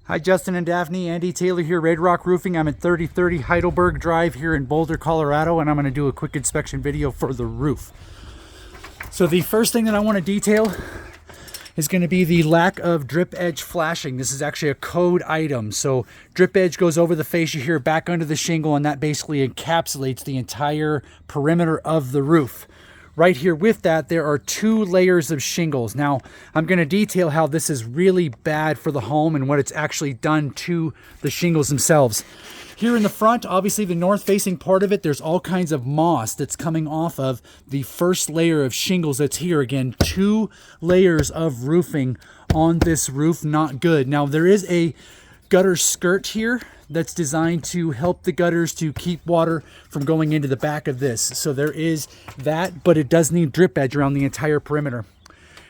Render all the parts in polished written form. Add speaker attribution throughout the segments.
Speaker 1: Hi Justin and Daphne, Andy Taylor here, Red Rock Roofing. I'm at 3030 Heidelberg Drive here in Boulder, Colorado, and I'm going to do a quick inspection video for the roof. So the first thing that I want to detail is going to be the lack of drip edge flashing. This is actually a code item. So drip edge goes over the fascia here back under the shingle, and that basically encapsulates the entire perimeter of the roof. Right here with that, there are 2 layers of shingles. Now, I'm going to detail how this is really bad for the home and what it's actually done to the shingles themselves. Here in the front, obviously the north-facing part of it, there's all kinds of moss that's coming off of the first layer of shingles that's here. Again, 2 layers of roofing on this roof, not good. Now, there is a gutter skirt here that's designed to help the gutters to keep water from going into the back of this. So there is that, but it does need drip edge around the entire perimeter.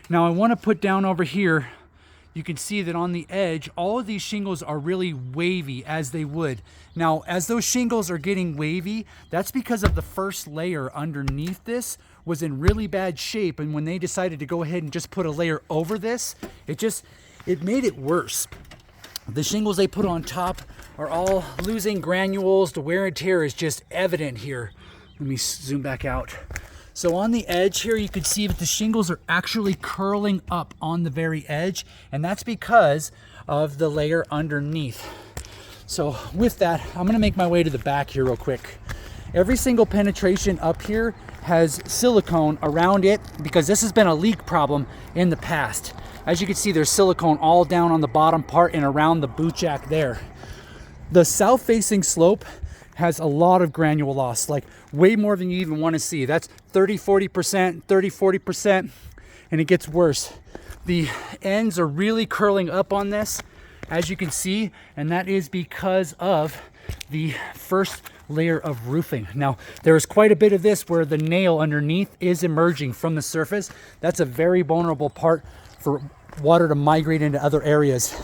Speaker 1: Now I want to put down over here, you can see that on the edge, all of these shingles are really wavy as they would. Now, as those shingles are getting wavy, that's because of the first layer underneath this was in really bad shape. And when they decided to go ahead and just put a layer over this, it made it worse. The shingles they put on top are all losing granules. The wear and tear is just evident here. Let me zoom back out. So on the edge here, you can see that the shingles are actually curling up on the very edge, and that's because of the layer underneath. So with that, I'm gonna make my way to the back here real quick. Every single penetration up here has silicone around it because this has been a leak problem in the past. As you can see, there's silicone all down on the bottom part and around the boot jack there. The south-facing slope has a lot of granule loss, like way more than you even want to see. That's 30-40%, 30-40%, and it gets worse. The ends are really curling up on this, as you can see, and that is because of the first layer of roofing. Now, there is quite a bit of this where the nail underneath is emerging from the surface. That's a very vulnerable part for water to migrate into other areas.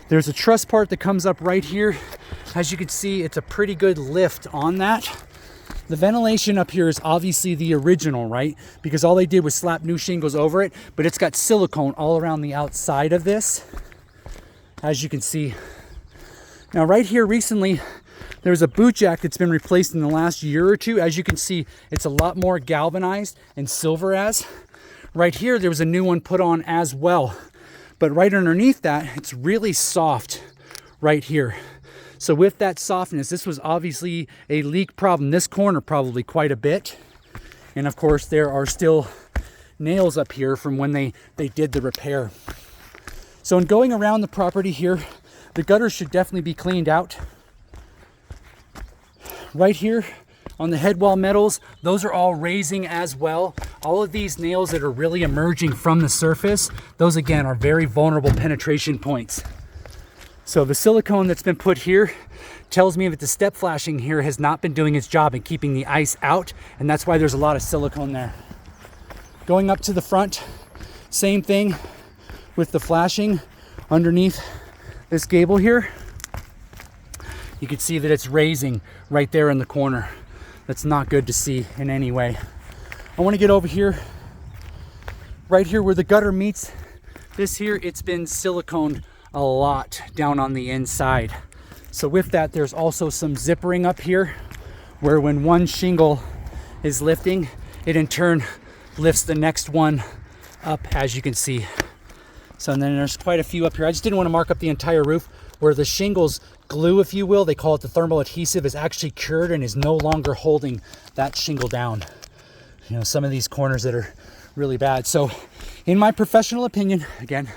Speaker 1: There's a truss part that comes up right here. As you can see, it's a pretty good lift on that. The ventilation up here is obviously the original, right? Because all they did was slap new shingles over it, but it's got silicone all around the outside of this, as you can see. Now right here recently, there's a boot jack that's been replaced in the last year or two. As you can see, it's a lot more galvanized and silver as. Right here, there was a new one put on as well. But right underneath that, it's really soft right here. So with that softness, this was obviously a leak problem. This corner probably quite a bit. And of course, there are still nails up here from when they did the repair. So in going around the property here, the gutters should definitely be cleaned out. Right here on the head wall metals, those are all raising as well. All of these nails that are really emerging from the surface, those again are very vulnerable penetration points. So the silicone that's been put here tells me that the step flashing here has not been doing its job in keeping the ice out, and that's why there's a lot of silicone there. Going up to the front, same thing with the flashing underneath this gable here. You can see that it's raising right there in the corner. That's not good to see in any way. I want to get over here, right here where the gutter meets this here, it's been siliconed a lot down on the inside. So with that, there's also some zippering up here where when one shingle is lifting, it in turn lifts the next one up, as you can see. So and then there's quite a few up here. I just didn't want to mark up the entire roof where the shingles glue, if you will, they call it the thermal adhesive, is actually cured and is no longer holding that shingle down. You know, some of these corners that are really bad. So in my professional opinion, again,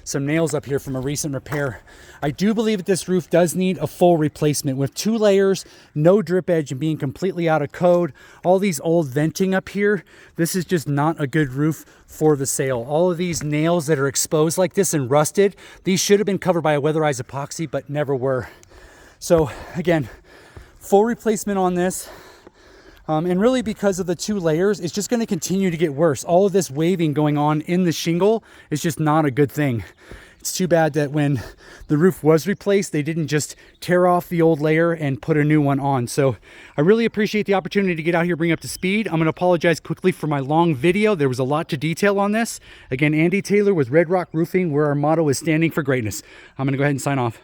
Speaker 1: some nails up here from a recent repair. I do believe that this roof does need a full replacement with 2 layers, no drip edge, and being completely out of code. All these old venting up here, this is just not a good roof for the sale. All of these nails that are exposed like this and rusted, these should have been covered by a weatherized epoxy, but never were. So again, full replacement on this. And really because of the 2 layers, it's just going to continue to get worse. All of this waving going on in the shingle is just not a good thing. It's too bad that when the roof was replaced, they didn't just tear off the old layer and put a new one on. So I really appreciate the opportunity to get out here, bring up to speed. I'm gonna apologize quickly for my long video. There was a lot to detail on this. Again, Andy Taylor with Red Rock Roofing, where our motto is standing for greatness. I'm gonna go ahead and sign off.